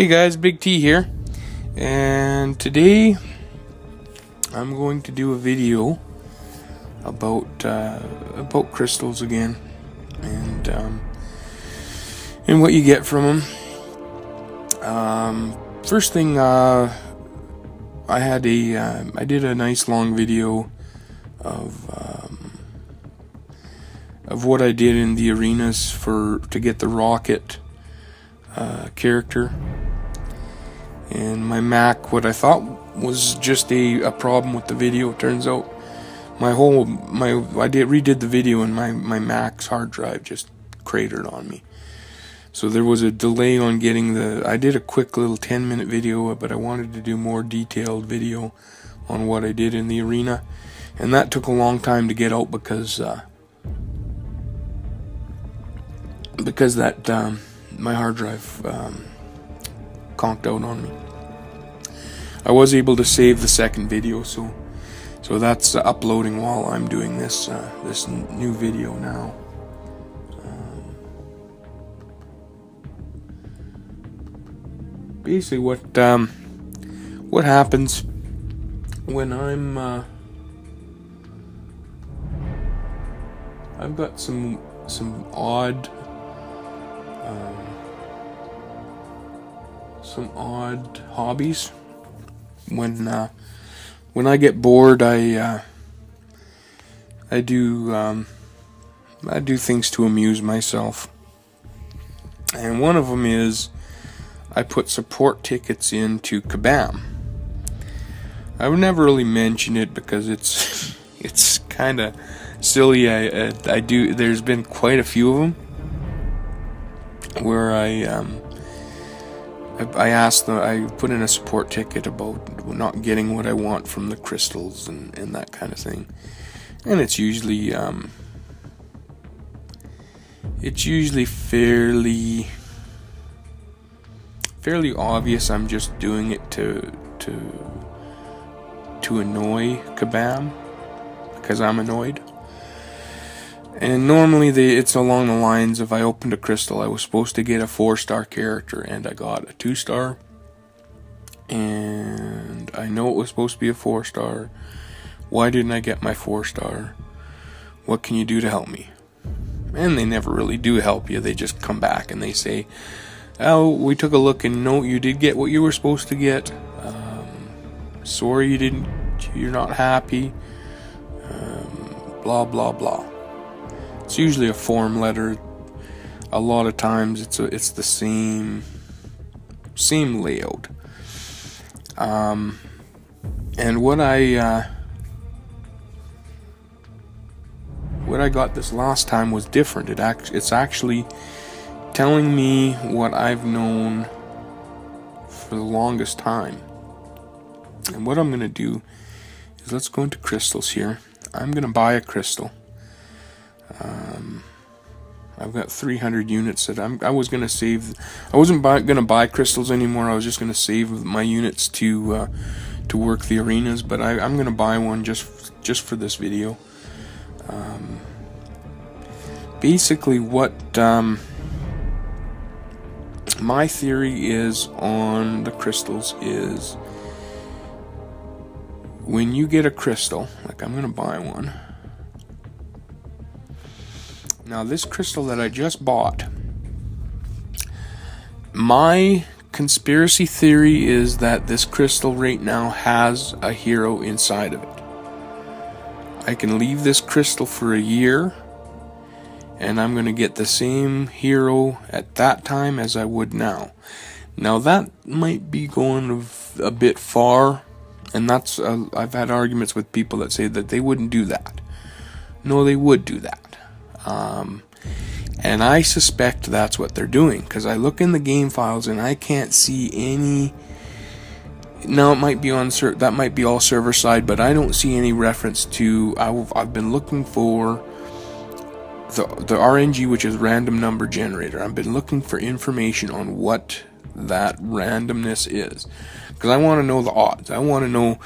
Hey guys, Big T here, and today I'm going to do a video about crystals again, and what you get from them. First thing, I did a nice long video of what I did in the arenas to get the rocket character. And my Mac, what I thought was just a problem with the video, turns out I redid the video and my Mac's hard drive just cratered on me. So there was a delay on getting I did a quick little 10-minute video, but I wanted to do more detailed video on what I did in the arena, and that took a long time to get out because my hard drive conked out on me. I was able to save the second video, so that's uploading while I'm doing this new video now. Basically, what happens when I've got some odd hobbies. When I get bored, I do things to amuse myself, and one of them is I put support tickets into Kabam. I would never really mention it because it's kind of silly. I do. There's been quite a few of them where I put in a support ticket about not getting what I want from the crystals and that kind of thing, and it's usually fairly obvious. I'm just doing it to annoy Kabam because I'm annoyed. And normally it's along the lines of, I opened a crystal, I was supposed to get a 4-star character and I got a 2-star, and I know it was supposed to be a 4-star. Why didn't I get my 4-star? What can you do to help me? And they never really do help you. They just come back and they say, oh, we took a look and no, you did get what you were supposed to get. Sorry you didn't, you're not happy. Blah blah blah. It's usually a form letter. A lot of times it's the same layout. And what I got this last time was different. It's actually telling me what I've known for the longest time. And what I'm going to do is, let's go into crystals here. I'm going to buy a crystal. I've got 300 units that I was going to save. I wasn't going to buy crystals anymore. I was just going to save my units to work the arenas. But I'm going to buy one just for this video. Basically, what my theory is on the crystals is, when you get a crystal, like I'm going to buy one. Now, this crystal that I just bought, my conspiracy theory is that this crystal right now has a hero inside of it. I can leave this crystal for a year, and I'm going to get the same hero at that time as I would now. Now, that might be going a bit far, and that's I've had arguments with people that say that they wouldn't do that. No, they would do that. And I suspect that's what they're doing, because I look in the game files and I can't see any. Now, it might be that might be all server side, but I don't see any reference to. I've been looking for the RNG, which is random number generator. I've been looking for information on what that randomness is, because I want to know the odds. I want to know,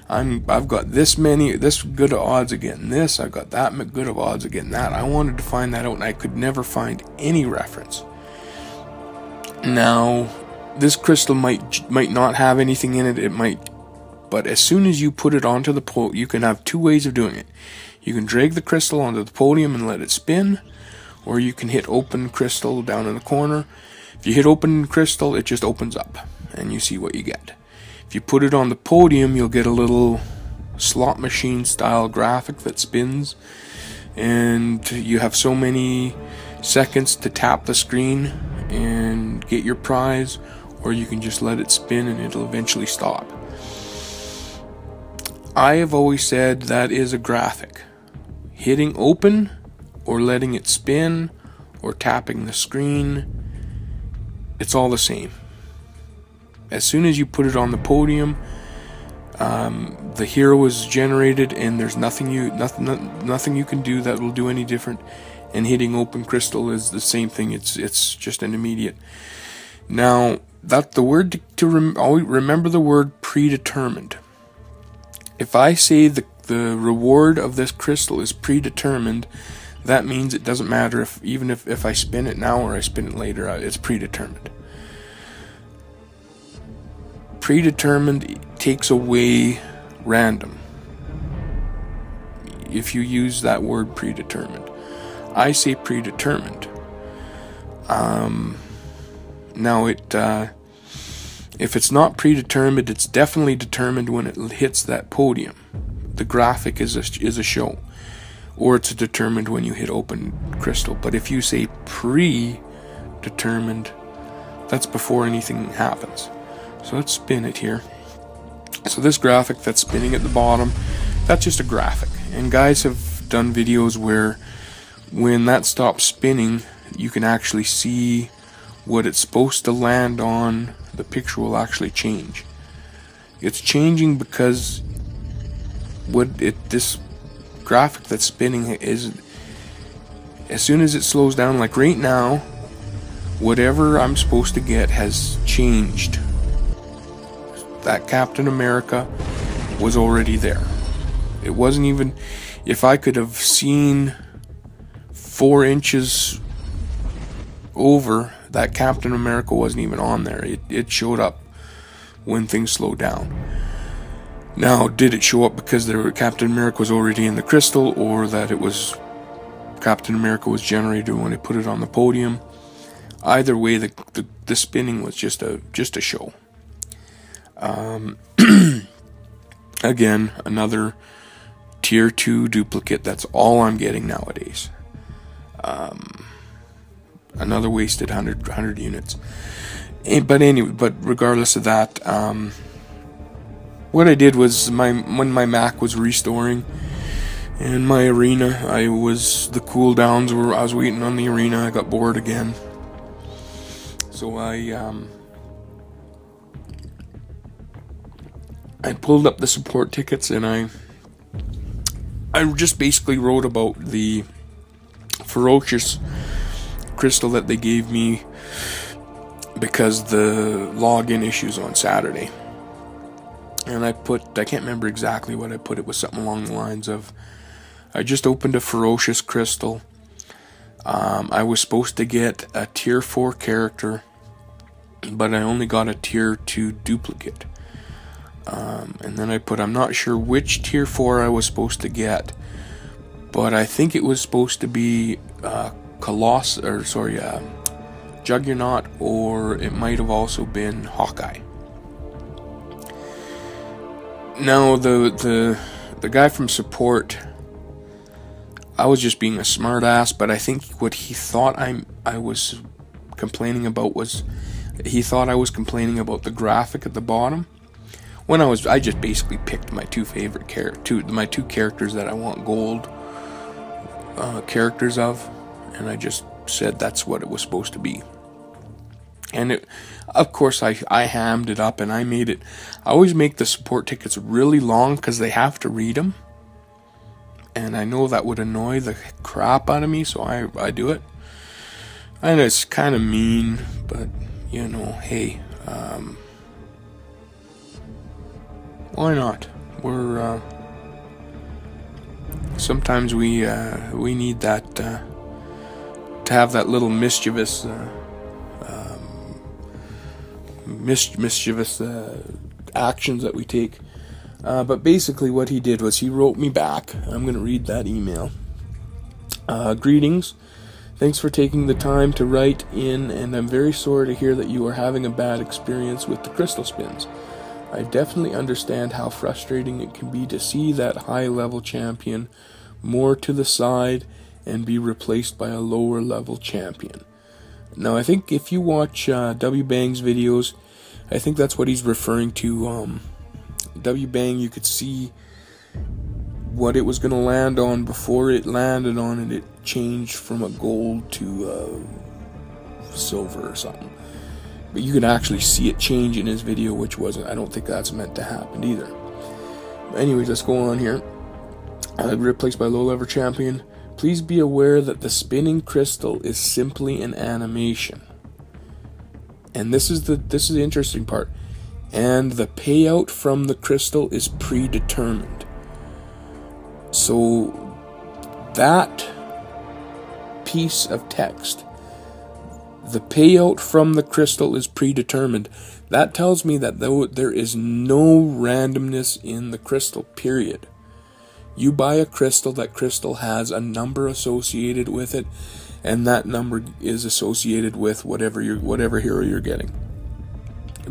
I've got this good of odds against this, I've got that good of odds against that. I wanted to find that out, and I could never find any reference. Now, this crystal might not have anything in it. It might, but as soon as you put it onto the podium, you can have two ways of doing it. You can drag the crystal onto the podium and let it spin, or you can hit open crystal down in the corner. If you hit open crystal, it just opens up and you see what you get. If you put it on the podium, you'll get a little slot machine style graphic that spins, and you have so many seconds to tap the screen and get your prize, or you can just let it spin and it'll eventually stop. I have always said that is a graphic. Hitting open or letting it spin or tapping the screen, it's all the same. As soon as you put it on the podium, the hero is generated, and there's nothing you can do that will do any different. And hitting open crystal is the same thing. It's just an immediate. Now that the word always remember the word predetermined. If I say the reward of this crystal is predetermined, that means it doesn't matter even if I spin it now or I spin it later. It's predetermined. Predetermined takes away random. If you use that word predetermined, I say predetermined. Now if it's not predetermined, it's definitely determined when it hits that podium. The graphic is a show, or it's determined when you hit open crystal. But if you say predetermined, that's before anything happens. So let's spin it here. So this graphic that's spinning at the bottom, that's just a graphic. And guys have done videos where when that stops spinning, you can actually see what it's supposed to land on. The picture will actually change. It's changing because this graphic that's spinning is, as soon as it slows down, like right now, whatever I'm supposed to get has changed. That Captain America was already there. It wasn't even, if I could have seen 4 inches over, that Captain America wasn't even on there. It showed up when things slowed down. Now, did it show up because Captain America was already in the crystal, or that it was Captain America was generated when they put it on the podium? Either way, the spinning was just a show. Again, another tier 2 duplicate. That's all I'm getting nowadays. Another wasted 100 units. But regardless of that, what I did was when my Mac was restoring in my arena, the cooldowns were, I was waiting on the arena. I got bored again, so I pulled up the support tickets, and I just basically wrote about the ferocious crystal that they gave me because the login issues on Saturday. And I can't remember exactly what I put. It was something along the lines of, I just opened a ferocious crystal. I was supposed to get a tier 4 character, but I only got a tier 2 duplicate. And then I put, I'm not sure which tier 4 I was supposed to get, but I think it was supposed to be Juggernaut, or it might have also been Hawkeye. Now the guy from support, I was just being a smart ass, but I think what he thought I was complaining about was, he thought I was complaining about the graphic at the bottom. When I just basically picked my two favorite my two characters that I want gold characters of, and I just said that's what it was supposed to be. And of course I hammed it up, and I always make the support tickets really long because they have to read them, and I know that would annoy the crap out of me, so I do it. I know it's kind of mean, but you know, hey, why not? We're sometimes we need that to mischievous actions that we take. But basically what he did was he wrote me back. I'm going to read that email. Greetings. Thanks for taking the time to write in, and I'm very sorry to hear that you are having a bad experience with the crystal spins. I definitely understand how frustrating it can be to see that high-level champion more to the side and be replaced by a lower-level champion. Now, I think if you watch W-Bang's videos, I think that's what he's referring to. W-Bang, you could see what it was going to land on before it landed on it. It changed from a gold to silver or something. But you can actually see it change in his video, which wasn't. I don't think that's meant to happen either. But anyways, let's go on here. Replaced by low-level champion. Please be aware that the spinning crystal is simply an animation. And this is the interesting part. And the payout from the crystal is predetermined. So that piece of text, the payout from the crystal is predetermined. That tells me that there is no randomness in the crystal, period. You buy a crystal, that crystal has a number associated with it, and that number is associated with whatever hero you're getting.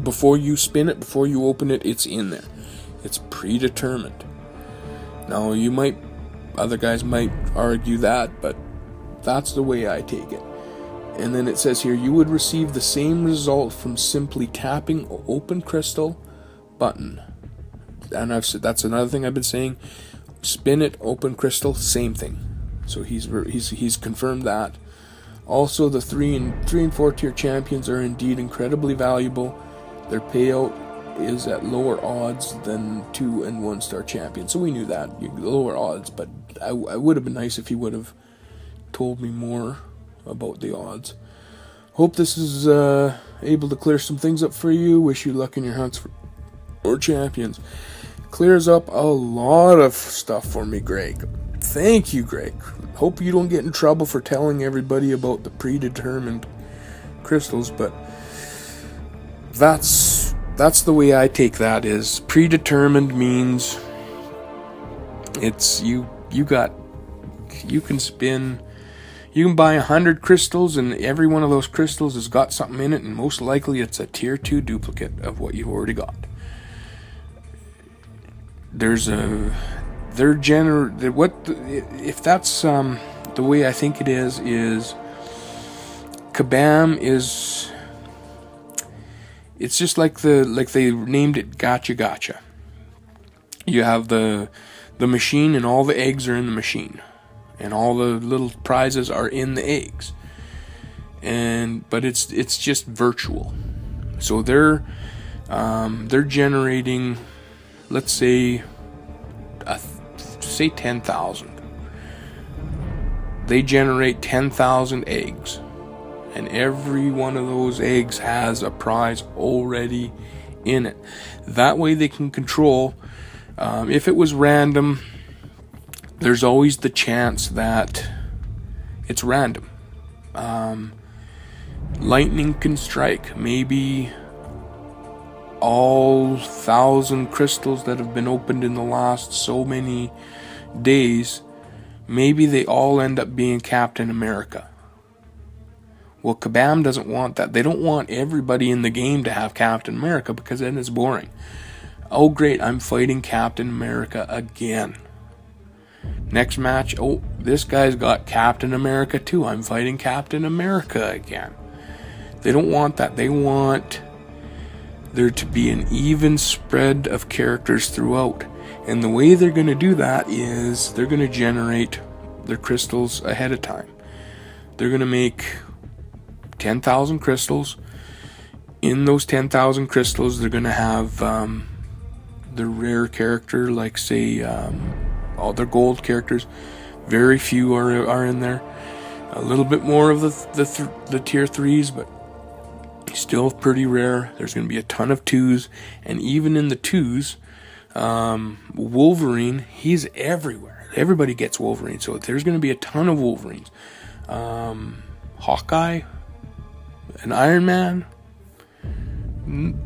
Before you spin it, before you open it, it's in there. It's predetermined. Now, other guys might argue that, but that's the way I take it. And then it says here, you would receive the same result from simply tapping open crystal button. And I've said, that's another thing I've been saying. Spin it, open crystal, same thing. So he's confirmed that. Also, the 3 and 4 tier champions are indeed incredibly valuable. Their payout is at lower odds than 2 and 1 star champions. So we knew that, lower odds. But I would have been nice if he would have told me more about the odds. Hope this is able to clear some things up for you. Wish you luck in your hunts for more champions. Clears up a lot of stuff for me, Greg. Thank you, Greg. Hope you don't get in trouble for telling everybody about the predetermined crystals, but that's the way I take that. Is predetermined means it's you can spin. You can buy 100 crystals, and every one of those crystals has got something in it, and most likely it's a tier 2 duplicate of what you've already got. If that's the way I think it is Kabam is, it's just like they named it Gotcha. You have the machine, and all the eggs are in the machine, and all the little prizes are in the eggs, but it's just virtual. So they're generating, let's say 10,000. They generate 10,000 eggs, and every one of those eggs has a prize already in it. That way they can control. If it was random, there's always the chance that it's random. Lightning can strike. Maybe all 1,000 crystals that have been opened in the last so many days, maybe they all end up being Captain America. Well, Kabam doesn't want that. They don't want everybody in the game to have Captain America, because then it's boring. Oh great, I'm fighting Captain America again. Next match, oh, this guy's got Captain America too. I'm fighting Captain America again. They don't want that. They want there to be an even spread of characters throughout. And the way they're going to do that is they're going to generate their crystals ahead of time. They're going to make 10,000 crystals. In those 10,000 crystals, they're going to have the rare character, like say all their gold characters. Very few are in there. A little bit more of the tier 3s, but still pretty rare. There's going to be a ton of 2s, and even in the 2s, Wolverine, he's everywhere. Everybody gets Wolverine, so there's going to be a ton of Wolverines. Hawkeye, an Iron Man,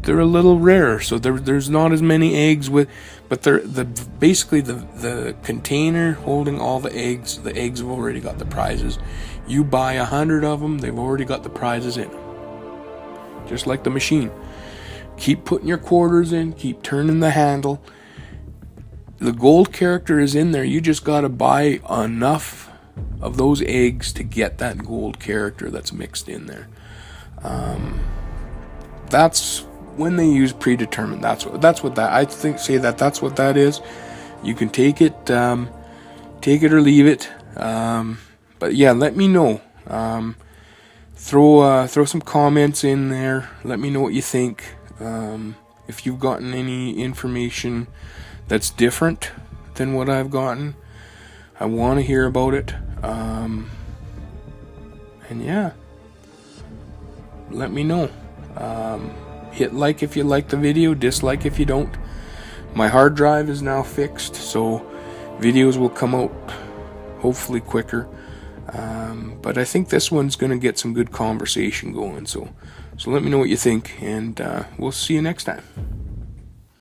they're a little rare, so there's not as many eggs with, but they're basically the container holding all the eggs have already got the prizes. You buy 100 of them, they've already got the prizes in them. Just like the machine. Keep putting your quarters in, keep turning the handle. The gold character is in there. You just got to buy enough of those eggs to get that gold character that's mixed in there. That's when they use predetermined. That's what that, I think, say that's what that is. You can take it or leave it. But yeah, let me know. Throw some comments in there. Let me know what you think. If you've gotten any information that's different than what I've gotten, I want to hear about it. And yeah, let me know. Hit like if you like the video, dislike if you don't. My hard drive is now fixed, so videos will come out hopefully quicker. But I think this one's going to get some good conversation going, so let me know what you think, and we'll see you next time.